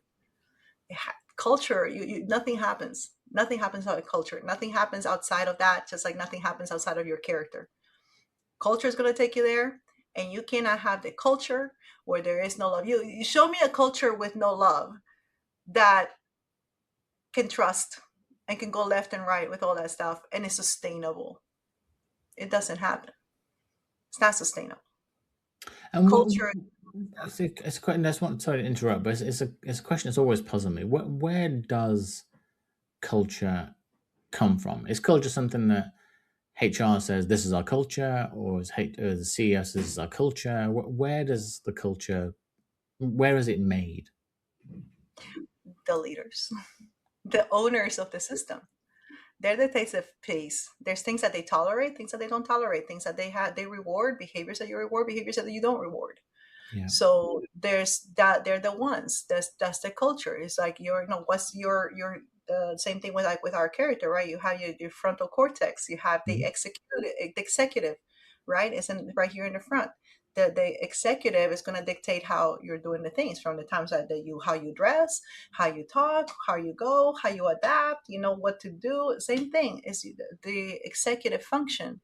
Culture, nothing happens. Nothing happens out of culture. Nothing happens outside of that. Just like nothing happens outside of your character. Culture is going to take you there, and you cannot have the culture where there is no love. You show me a culture with no love that can trust and can go left and right with all that stuff and it's sustainable. It doesn't happen. It's not sustainable.
And
Culture.
it's quite. That's one. Sorry to interrupt, but it's a question that's always puzzled me. Where does culture come from? Is culture something that HR says this is our culture, or the CEO says this is our culture? Where does the culture? Where is it made?
The leaders, the owners of the system. They're the taste of pace. There's things that they tolerate, things that they don't tolerate, things that they reward, behaviors that you reward, behaviors that you don't reward.
Yeah.
So there's that. They're the ones. That's the culture. It's like what's your the same thing with like with our character, right? You have your frontal cortex. You have the executive, right? It's right here in the front. The executive is going to dictate how you're doing the things from the times that how you dress, how you talk, how you go, how you adapt. You know what to do. Same thing is the executive function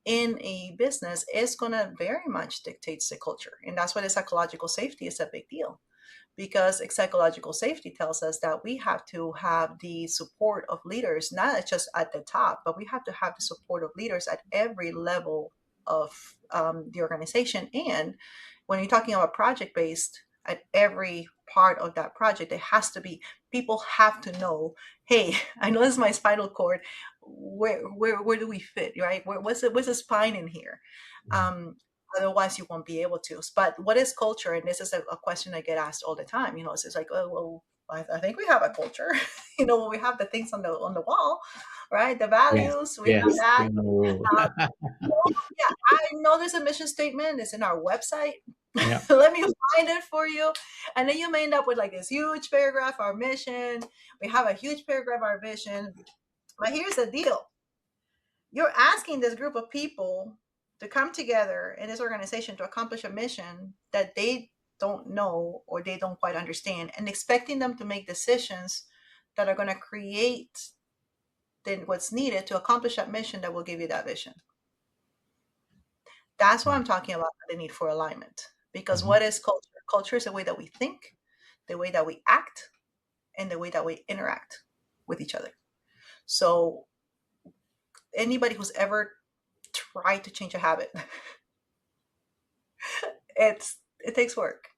in a business is going to very much dictate the culture. And that's why the psychological safety is a big deal, because psychological safety tells us that we have to have the support of leaders, not just at the top, but we have to have the support of leaders at every level of the organization. And when you're talking about project based, at every part of that project, it has to be, people have to know, hey, I know this is my spinal cord. Where do we fit, right? What's the spine in here? Otherwise you won't be able to. But what is culture? And this is a question I get asked all the time. It's just like, oh, well, I think we have a culture. We have the things on the wall, right? The
Yes.
values, we have
Yes.
that. Yeah, I know there's a mission statement. It's in our website.
Yeah.
Let me find it for you. And then you may end up with like this huge paragraph, our mission. We have a huge paragraph, our vision. But here's the deal. You're asking this group of people to come together in this organization to accomplish a mission that they don't know or they don't quite understand, and expecting them to make decisions that are going to create then what's needed to accomplish that mission that will give you that vision. That's why I'm talking about the need for alignment. Because what is culture? Culture is the way that we think, the way that we act, and the way that we interact with each other. So anybody who's ever tried to change a habit, it takes work.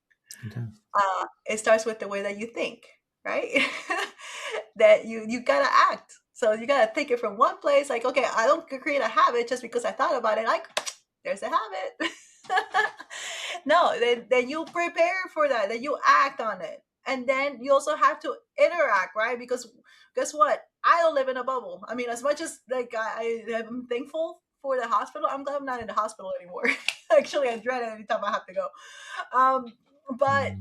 It starts with the way that you think, right? That you gotta act. So you gotta take it from one place, like, okay, I don't create a habit just because I thought about it. Like, there's a habit. No, then you prepare for that, then you act on it. And then you also have to interact, right? Because guess what? I don't live in a bubble. I mean, as much as like I am thankful for the hospital, I'm glad I'm not in the hospital anymore. Actually, I dread it every time I have to go. But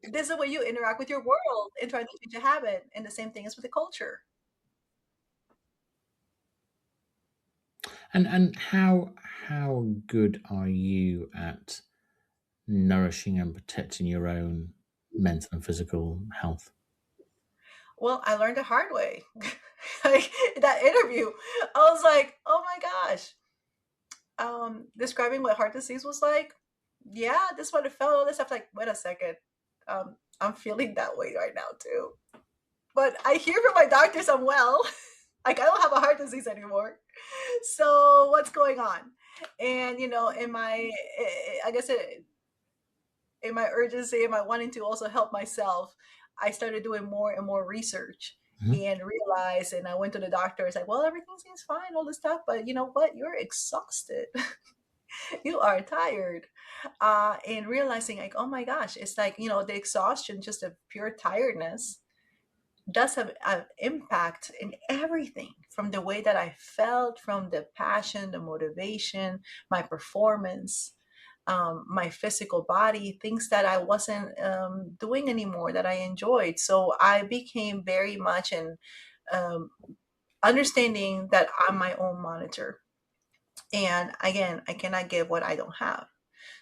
this is the way you interact with your world and try to change a habit. And the same thing is with the culture.
And how good are you at nourishing and protecting your own mental and physical health?
Well, I learned the hard way. Like that interview, I was like, oh my gosh. Describing what heart disease was like. Yeah, this one it felt all this stuff. Like, wait a second. I'm feeling that way right now too. But I hear from my doctors I'm well. Like I don't have a heart disease anymore. So what's going on? And in my, I guess in my urgency, in my wanting to also help myself, I started doing more and more research and realized, and I went to the doctor. It's like, well, everything seems fine, all this stuff, but you know what? You're exhausted. You are tired. And realizing like, oh my gosh, it's like, the exhaustion, just a pure tiredness does have an impact in everything, from the way that I felt, from the passion, the motivation, my performance, my physical body, things that I wasn't doing anymore that I enjoyed. So I became very much in um, understanding that I'm my own monitor. And again, I cannot give what I don't have.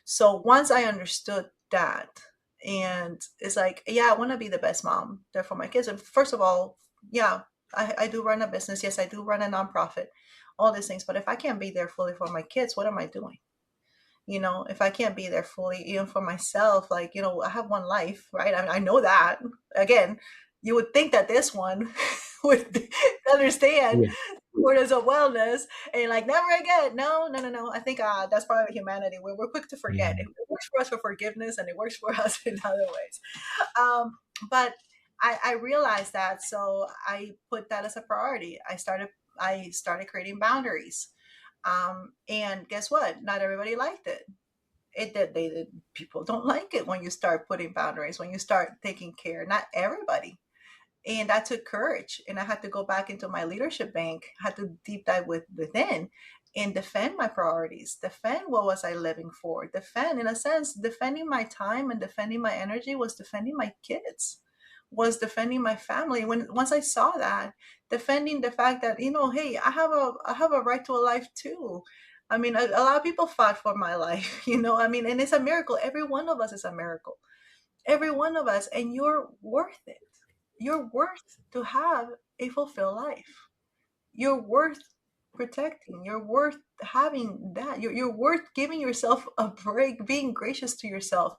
So once I understood that, and it's like, yeah, I want to be the best mom there for my kids. And first of all, yeah, I do run a business. Yes, I do run a nonprofit, all these things. But if I can't be there fully for my kids, what am I doing? If I can't be there fully, even for myself, like, I have one life, right? I know that. Again, you would think that this one would understand
Yeah.
importance of wellness and like never again. No, no, no, no. I think that's part of humanity. We're quick to
Yeah.
forget. It works for us for forgiveness, and it works for us in other ways. But I realized that, so I put that as a priority. I started creating boundaries. And guess what? Not everybody liked it. People don't like it when you start putting boundaries, when you start taking care. Not everybody. And that took courage. And I had to go back into my leadership bank, had to deep dive within and defend my priorities, defend what was I living for, defend, in a sense, defending my time and defending my energy was defending my kids, was defending my family. When once I saw that, defending the fact that, hey, I have a right to a life too. I mean, a lot of people fought for my life, I mean, and it's a miracle. Every one of us is a miracle. Every one of us, and you're worth it. You're worth to have a fulfilled life. You're worth protecting. You're worth having that. You're worth giving yourself a break, being gracious to yourself,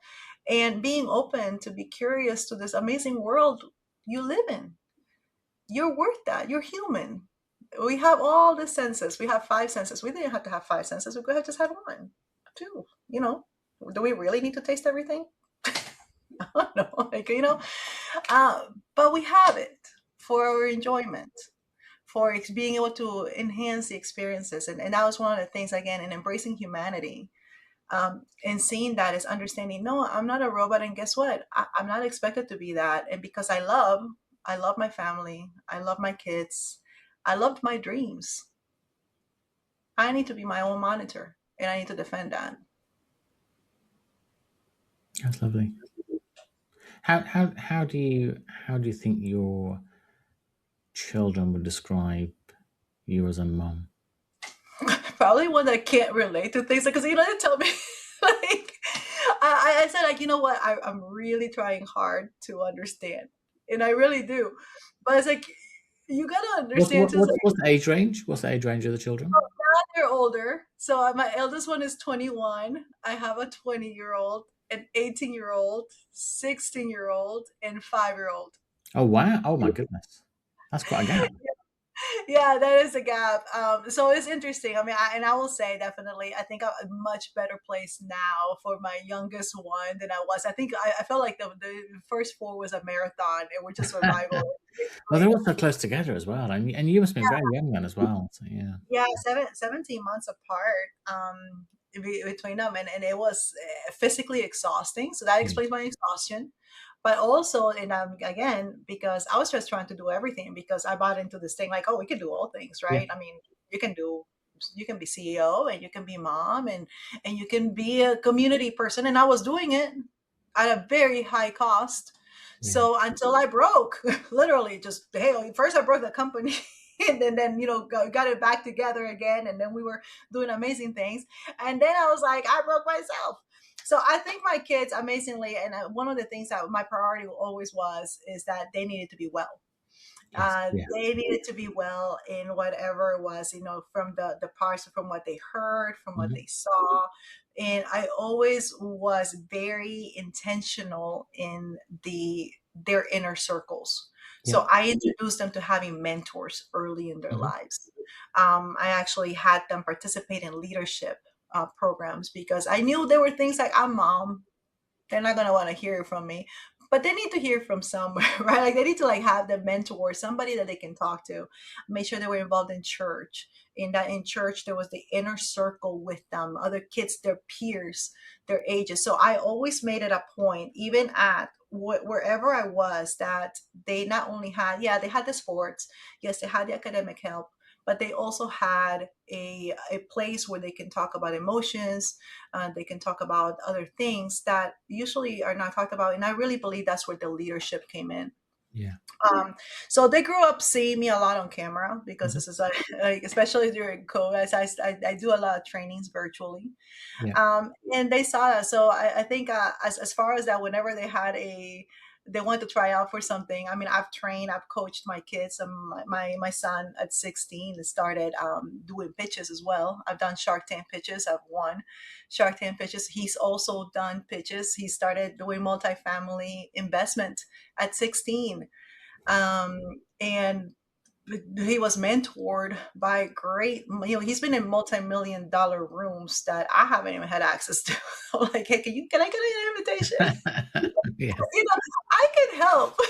and being open to be curious to this amazing world you live in. You're worth that. You're human. We have all the senses. We have five senses. We didn't have to have five senses. We could have just had one, two. Do we really need to taste everything? I don't know. But we have it for our enjoyment, for being able to enhance the experiences. And that was one of the things, again, in embracing humanity, and seeing that is understanding, no, I'm not a robot. And guess what? I'm not expected to be that. And because I love my family, I love my kids, I loved my dreams. I need to be my own monitor, and I need to defend that.
That's lovely. How do you think your children would describe you as a mom?
Probably one that can't relate to things because they tell me like I said, like, what, I'm really trying hard to understand, and I really do, but it's like you gotta
What's
understand
what,
too. It's
what's
like,
what's the age range? What's the age range of the children?
now they're older, so my eldest one is 21. I have a 20-year old, an 18-year old, 16-year old, and 5-year old.
Oh wow! Oh my goodness, that's quite a gap.
Yeah, that is a gap. So it's interesting. I mean, I will say definitely, I think I'm a much better place now for my youngest one than I was. I think I felt like the first four was a marathon and we're just survival.
Well,
Basically.
they're all so close together as well, and you must have been very young then as well. So yeah,
Yeah, 17 months apart, between them. And it was physically exhausting. So that
yeah,
explains my exhaustion. But also, and again, because I was just trying to do everything because I bought into this thing like, oh, we can do all things,
yeah,
right? I mean, you can do, you can be CEO and you can be mom and you can be a community person. And I was doing it at a very high cost.
yeah,
So until I broke, literally just, hey, first I broke the company and then got it back together again, and then we were doing amazing things, and then I was like, I broke myself. So I think my kids, amazingly, and one of the things that my priority always was is that they needed to be well.
yes, yeah,
They needed to be well in whatever it was, from the parts, from what they heard, from what
hmm,
they saw. And I always was very intentional in their inner circles.
yeah,
So I introduced them to having mentors early in their
hmm,
lives. I actually had them participate in leadership programs because I knew there were things like, I'm mom, they're not going to want to hear it from me. but they need to hear from somewhere, right? Like they need to like have the mentor, somebody that they can talk to. Make sure they were involved in church. In that in church there was the inner circle with them, other kids, their peers, their ages. So I always made it a point, even at wherever I was, that they not only had, yeah, they had the sports, yes, they had the academic help, but they also had a place where they can talk about emotions, they can talk about other things that usually are not talked about. And I really believe that's where the leadership came in.
Yeah.
Um, so they grew up seeing me a lot on camera because
Mhm.
this is like especially during COVID, I do a lot of trainings virtually,
Yeah.
and they saw that. So I think as far as that, whenever they want to try out for something. I mean, I've coached my kids. My son at 16 started doing pitches as well. I've done Shark Tank pitches. I've won Shark Tank pitches. He's also done pitches. He started doing multifamily investment at 16. And he was mentored by great, he's been in multi-million dollar rooms that I haven't even had access to. I'm like, hey, can I get an invitation?
Yeah.
I can help.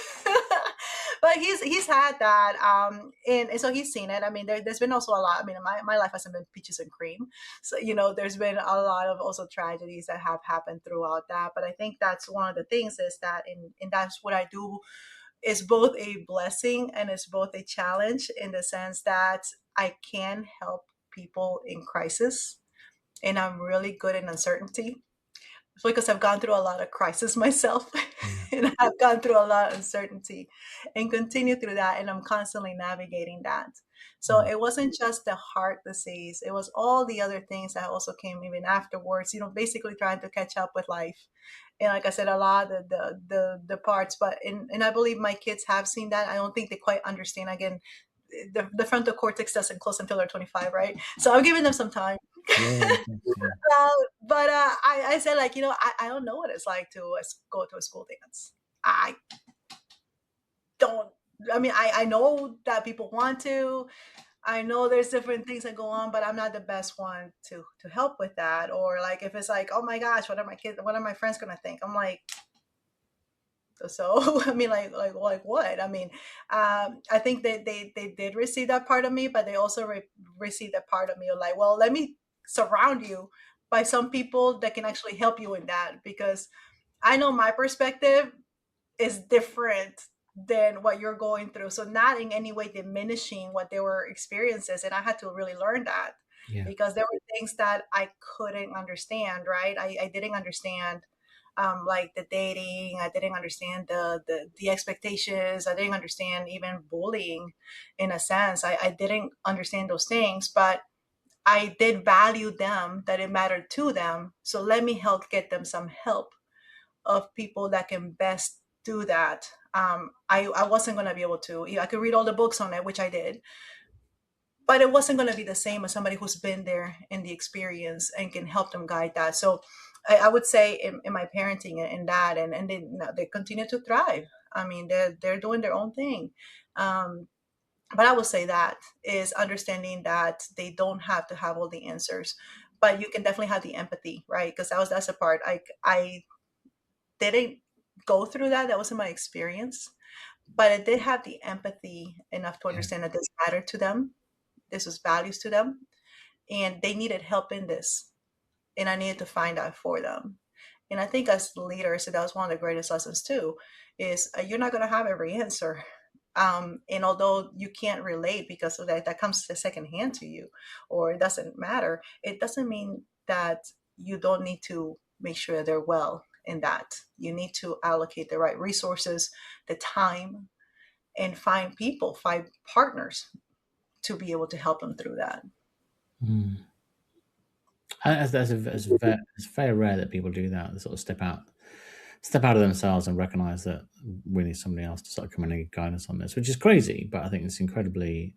But he's had that, and so he's seen it. I mean, there's been also a lot. I mean, my life hasn't been peaches and cream, so there's been a lot of also tragedies that have happened throughout that. But I think that's one of the things is that, and that's what I do, is both a blessing and it's both a challenge, in the sense that I can help people in crisis, and I'm really good in uncertainty because I've gone through a lot of crisis myself.
Yeah.
And I've gone through a lot of uncertainty and continue through that, and I'm constantly navigating that. So
Mm.
it wasn't just the heart disease, it was all the other things that also came even afterwards, basically trying to catch up with life. And like I said, a lot of the parts, but and I believe my kids have seen that. I don't think they quite understand. Again, the frontal cortex doesn't close until they're 25, right? So I'm giving them some time.
Yeah. Yeah.
uh, but I said, like, I don't know what it's like to go to a school dance. I don't. I mean, I know that people want to. I know there's different things that go on, but I'm not the best one to help with that. Or like, if it's like, oh my gosh, what are my friends gonna think? I'm like, so I mean, like what? I mean, I think they did receive that part of me, but they also received that part of me of like, well, let me surround you by some people that can actually help you in that, because I know my perspective is different than what you're going through. So not in any way diminishing what they were experiences, and I had to really learn that,
Yeah.
because there were things that I couldn't understand. Right, I didn't understand, like the dating. I didn't understand the expectations. I didn't understand even bullying, in a sense. I didn't understand those things, but I did value them, that it mattered to them. So let me help get them some help of people that can best do that. I wasn't going to be able to. I could read all the books on it, which I did, but it wasn't going to be the same as somebody who's been there in the experience and can help them guide that. So I would say in my parenting and that, and they continue to thrive. I mean, they're doing their own thing. But I would say that is understanding that they don't have to have all the answers, but you can definitely have the empathy, right? Because that's the part I didn't go through that. That wasn't my experience, but I did have the empathy enough to
Yeah.
understand that this mattered to them. This was values to them, and they needed help in this, and I needed to find out for them. And I think as leaders, that was one of the greatest lessons too, is you're not going to have every answer. And although you can't relate because of that, that comes to second hand to you, or it doesn't matter, it doesn't mean that you don't need to make sure they're well in that. You need to allocate the right resources, the time, and find partners to be able to help them through that.
Mm. It's very rare that people do that. They sort of step out of themselves and recognize that we need somebody else to sort of come in and guide us on this, which is crazy. But I think it's incredibly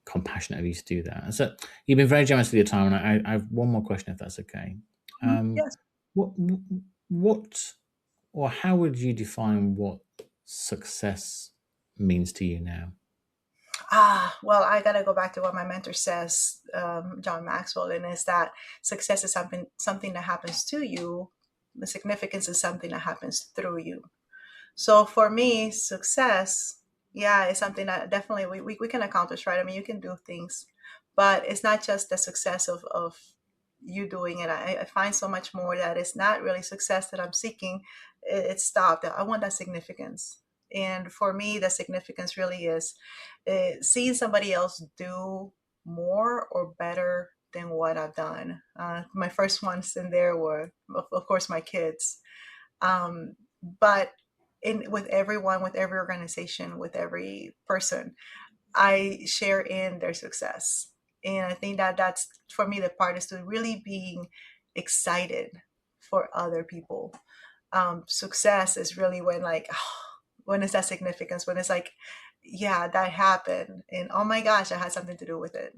compassionate of you to do that. And so you've been very generous with your time, and I have one more question, if that's okay.
Mhm.
Um,
Yes.
what what or how would you define what success means to you now?
Well, I got to go back to what my mentor says, John Maxwell, and is that success is something that happens to you, The significance is something that happens through you. So for me, success, yeah, is something that definitely we can accomplish, right? I mean, you can do things, but it's not just the success of you doing it. I find so much more that it's not really success that I'm seeking. It's stopped. I want that significance. And for me, the significance really is seeing somebody else do more or better than what I've done. My first ones in there were, of course, my kids. But with everyone, with every organization, with every person, I share in their success. And I think that that's for me the part is to really being excited for other people. Success is really when like when is that significance? When it's like, yeah, that happened, and oh my gosh, I had something to do with it.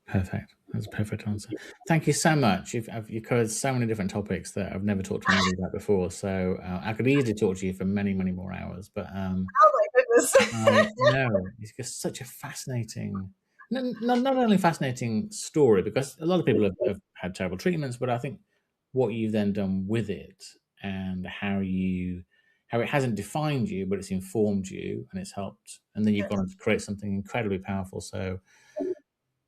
Perfect. That's a perfect answer. Thank you so much. You've covered so many different topics that I've never talked to anybody about before. So I could easily talk to you for many, many more hours. But
Oh my
I
goodness.
know it's just such a fascinating, not only fascinating story, because a lot of people have had terrible treatments, but I think what you've then done with it and how it hasn't defined you, but it's informed you and it's helped, and then you've gone
Yes.
on to create something incredibly powerful. So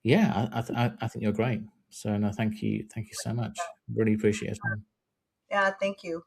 yeah, I think you're great. So no, thank you so much. Really appreciate your time.
Yeah, thank you.